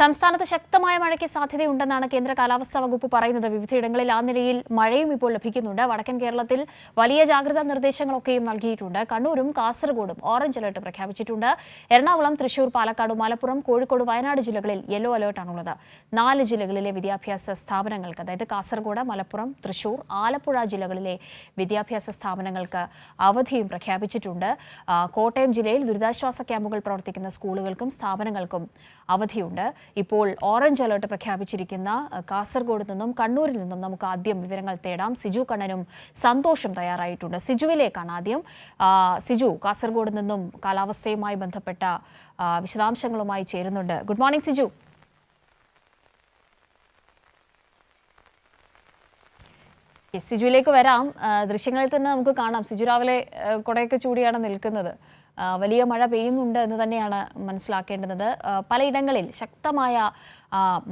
സംസ്ഥാനത്ത് ശക്തമായ മഴയ്ക്ക് സാധ്യതയുണ്ടെന്നാണ് കേന്ദ്ര കാലാവസ്ഥാ വകുപ്പ് പറയുന്നത്. വിവിധയിടങ്ങളിൽ ആ നിലയിൽ മഴയും ഇപ്പോൾ ലഭിക്കുന്നുണ്ട്. വടക്കൻ കേരളത്തിൽ വലിയ ജാഗ്രതാ നിർദ്ദേശങ്ങളൊക്കെയും നൽകിയിട്ടുണ്ട്. കണ്ണൂരും കാസർഗോഡും ഓറഞ്ച് അലർട്ട് പ്രഖ്യാപിച്ചിട്ടുണ്ട്. എറണാകുളം, തൃശൂർ, പാലക്കാട്, മലപ്പുറം, കോഴിക്കോട്, വയനാട് ജില്ലകളിൽ യെല്ലോ അലർട്ടാണുള്ളത്. 4 ജില്ലകളിലെ വിദ്യാഭ്യാസ സ്ഥാപനങ്ങൾക്ക്, അതായത് കാസർഗോഡ്, മലപ്പുറം, തൃശൂർ, ആലപ്പുഴ ജില്ലകളിലെ വിദ്യാഭ്യാസ സ്ഥാപനങ്ങൾക്ക് അവധിയും പ്രഖ്യാപിച്ചിട്ടുണ്ട്. കോട്ടയം ജില്ലയിൽ ദുരിതാശ്വാസ ക്യാമ്പുകൾ പ്രവർത്തിക്കുന്ന സ്കൂളുകൾക്കും സ്ഥാപനങ്ങൾക്കും അവധിയുണ്ട്. ഇപ്പോൾ ഓറഞ്ച് അലർട്ട് പ്രഖ്യാപിച്ചിരിക്കുന്ന കാസർഗോഡ് നിന്നും കണ്ണൂരിൽ നിന്നും നമുക്ക് ആദ്യം വിവരങ്ങൾ തേടാം. സിജു കണ്ണനും സന്തോഷം തയ്യാറായിട്ടുണ്ട്. സിജുവിലേക്കാണ് ആദ്യം. സിജു, കാസർഗോഡ് നിന്നും കാലാവസ്ഥയുമായി ബന്ധപ്പെട്ട വിശദാംശങ്ങളുമായി ചേരുന്നുണ്ട്. Good morning Siju. സിജുവിലേക്ക് വരാം. ദൃശ്യങ്ങളിൽ തന്നെ നമുക്ക് കാണാം, സിജു രാവിലെ കുടയൊക്കെ ചൂടിയാണ് നിൽക്കുന്നത്. വലിയ മഴ പെയ്യുന്നുണ്ട് എന്ന് തന്നെയാണ് മനസ്സിലാക്കേണ്ടുന്നത്. പലയിടങ്ങളിൽ ശക്തമായ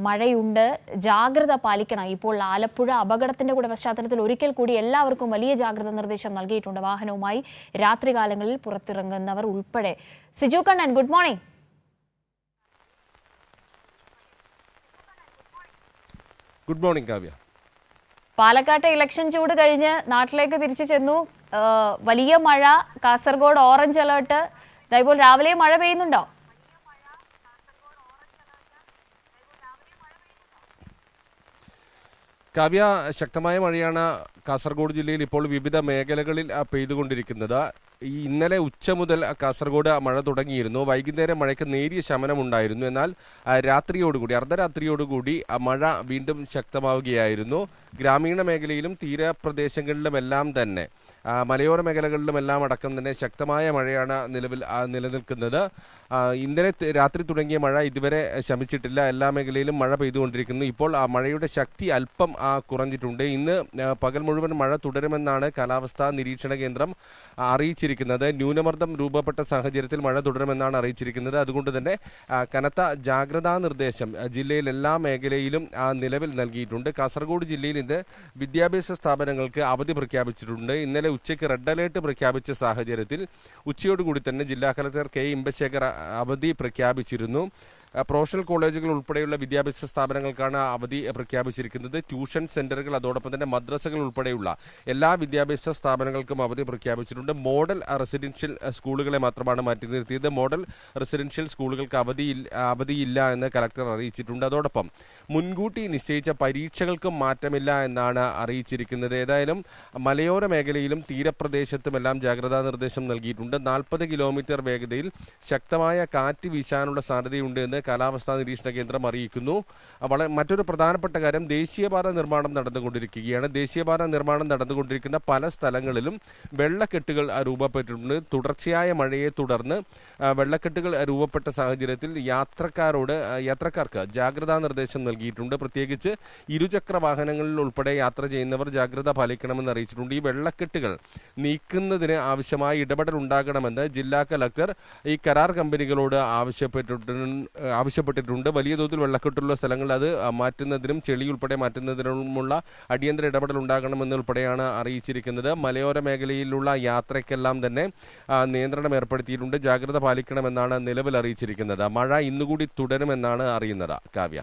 മഴയുണ്ട്, ജാഗ്രത പാലിക്കണം. ഇപ്പോൾ ആലപ്പുഴ അപകടത്തിന്റെ കൂടെ പശ്ചാത്തലത്തിൽ ഒരിക്കൽ കൂടി എല്ലാവർക്കും വലിയ ജാഗ്രതാ നിർദ്ദേശം നൽകിയിട്ടുണ്ട്. വാഹനവുമായി രാത്രികാലങ്ങളിൽ പുറത്തിറങ്ങുന്നവർ ഉൾപ്പെടെ. Siju Kannan, good morning. Good morning Kavya. പാലക്കാട്ടെ ഇലക്ഷൻ ചൂട് കഴിഞ്ഞ് നാട്ടിലേക്ക് തിരിച്ചു ചെന്നു. വലിയ മഴ, കാസർഗോഡ് ഓറഞ്ച് അലേർട്ട്. ഇപ്പോൾ രാവിലെ മഴ പെയ്യുന്നുണ്ടോ? കാവ്യ, ശക്തമായ മഴയാണ് കാസർഗോഡ് ജില്ലയിൽ ഇപ്പോൾ വിവിധ മേഖലകളിൽ പെയ്തുകൊണ്ടിരിക്കുന്നത്. ഇന്നലെ ഉച്ച മുതൽ കാസർഗോഡ് മഴ തുടങ്ങിയിരുന്നു. വൈകുന്നേരം മഴയ്ക്ക് നേരിയ ശമനമുണ്ടായിരുന്നു. എന്നാൽ രാത്രിയോടുകൂടി, അർദ്ധരാത്രിയോടുകൂടി മഴ വീണ്ടും ശക്തമാവുകയായിരുന്നു. ഗ്രാമീണ മേഖലയിലും തീരപ്രദേശങ്ങളിലുമെല്ലാം തന്നെ, മലയോര മേഖലകളിലുമെല്ലാം അടക്കം തന്നെ ശക്തമായ മഴയാണ് നിലനിൽക്കുന്നത്. ഇന്നലെ രാത്രി തുടങ്ങിയ മഴ ഇതുവരെ ശമിച്ചിട്ടില്ല. എല്ലാ മേഖലയിലും മഴ പെയ്തുകൊണ്ടിരിക്കുന്നു. ഇപ്പോൾ ആ മഴയുടെ ശക്തി അല്പം കുറഞ്ഞിട്ടുണ്ട്. ഇന്ന് പകൽ മുഴുവൻ മഴ തുടരുമെന്നാണ് കാലാവസ്ഥാ നിരീക്ഷണ കേന്ദ്രം അറിയിച്ചിരിക്കുന്നത്. ന്യൂനമർദ്ദം രൂപപ്പെട്ട സാഹചര്യത്തിൽ മഴ തുടരുമെന്നാണ് അറിയിച്ചിരിക്കുന്നത്. അതുകൊണ്ട് തന്നെ കനത്ത ജാഗ്രതാ നിർദ്ദേശം ജില്ലയിൽ എല്ലാ മേഖലയിലും നിലവിൽ നൽകിയിട്ടുണ്ട്. കാസർഗോഡ് ജില്ലയിൽ ഇന്ന് വിദ്യാഭ്യാസ സ്ഥാപനങ്ങൾക്ക് അവധി പ്രഖ്യാപിച്ചിട്ടുണ്ട്. ഇന്നലെ ഉച്ചയ്ക്ക് റെഡ് അലേർട്ട് പ്രഖ്യാപിച്ച സാഹചര്യത്തിൽ ഉച്ചയോടുകൂടി തന്നെ ജില്ലാ കളക്ടർ കെ ഇമ്പശേഖർ അവധി പ്രഖ്യാപിച്ചിരുന്നു. പ്രൊഫഷണൽ കോളേജുകൾ ഉൾപ്പെടെയുള്ള വിദ്യാഭ്യാസ സ്ഥാപനങ്ങൾക്കാണ് അവധി പ്രഖ്യാപിച്ചിരിക്കുന്നത്. ട്യൂഷൻ സെന്ററുകൾ, അതോടൊപ്പം തന്നെ മദ്രസകൾ ഉൾപ്പെടെയുള്ള എല്ലാ വിദ്യാഭ്യാസ സ്ഥാപനങ്ങൾക്കും അവധി പ്രഖ്യാപിച്ചിട്ടുണ്ട്. മോഡൽ റെസിഡൻഷ്യൽ സ്കൂളുകളെ മാത്രമാണ് മാറ്റി നിർത്തിയത്. മോഡൽ റെസിഡൻഷ്യൽ സ്കൂളുകൾക്ക് അവധിയില്ല എന്ന് കലക്ടർ അറിയിച്ചിട്ടുണ്ട്. അതോടൊപ്പം മുൻകൂട്ടി നിശ്ചയിച്ച പരീക്ഷകൾക്കും മാറ്റമില്ല എന്നാണ് അറിയിച്ചിരിക്കുന്നത്. ഏതായാലും മലയോര മേഖലയിലും തീരപ്രദേശത്തുമെല്ലാം ജാഗ്രതാ നിർദ്ദേശം നൽകിയിട്ടുണ്ട്. 40 കിലോമീറ്റർ വേഗതയിൽ ശക്തമായ കാറ്റ് വീശാനുള്ള സാധ്യതയുണ്ട് എന്ന് കാലാവസ്ഥാ നിരീക്ഷണ കേന്ദ്രം അറിയിക്കുന്നു. മറ്റൊരു പ്രധാനപ്പെട്ട കാര്യം, ദേശീയപാത നിർമ്മാണം നടന്നുകൊണ്ടിരിക്കുകയാണ്. ദേശീയപാത നിർമ്മാണം നടന്നുകൊണ്ടിരിക്കുന്ന പല സ്ഥലങ്ങളിലും വെള്ളക്കെട്ടുകൾ രൂപപ്പെട്ടിട്ടുണ്ട്. തുടർച്ചയായ മഴയെ തുടർന്ന് വെള്ളക്കെട്ടുകൾ രൂപപ്പെട്ട സാഹചര്യത്തിൽ യാത്രക്കാർക്ക് ജാഗ്രതാ നിർദ്ദേശം നൽകിയിട്ടുണ്ട്. പ്രത്യേകിച്ച് ഇരുചക്ര വാഹനങ്ങളിൽ ഉൾപ്പെടെ യാത്ര ചെയ്യുന്നവർ ജാഗ്രത പാലിക്കണമെന്ന് അറിയിച്ചിട്ടുണ്ട്. ഈ വെള്ളക്കെട്ടുകൾ നീക്കുന്നതിന് ആവശ്യമായ ഇടപെടൽ ഉണ്ടാകണമെന്ന് ജില്ലാ കലക്ടർ ഈ കരാർ കമ്പനികളോട് ആവശ്യപ്പെട്ടിട്ടുണ്ട്. വലിയ തോതിൽ വെള്ളക്കെട്ടുള്ള സ്ഥലങ്ങൾ അത് മാറ്റുന്നതിനും ചെളി ഉൾപ്പെടെ മാറ്റുന്നതിനുമുള്ള അടിയന്തര ഇടപെടൽ ഉണ്ടാകണമെന്നുൾപ്പെടെയാണ് അറിയിച്ചിരിക്കുന്നത്. മലയോര മേഖലയിലുള്ള യാത്രയ്ക്കെല്ലാം തന്നെ നിയന്ത്രണം ഏർപ്പെടുത്തിയിട്ടുണ്ട്. ജാഗ്രത പാലിക്കണമെന്നാണ് നിലവിൽ അറിയിച്ചിരിക്കുന്നത്. മഴ ഇന്നുകൂടി തുടരുമെന്നാണ് അറിയുന്നത്. കാവ്യ.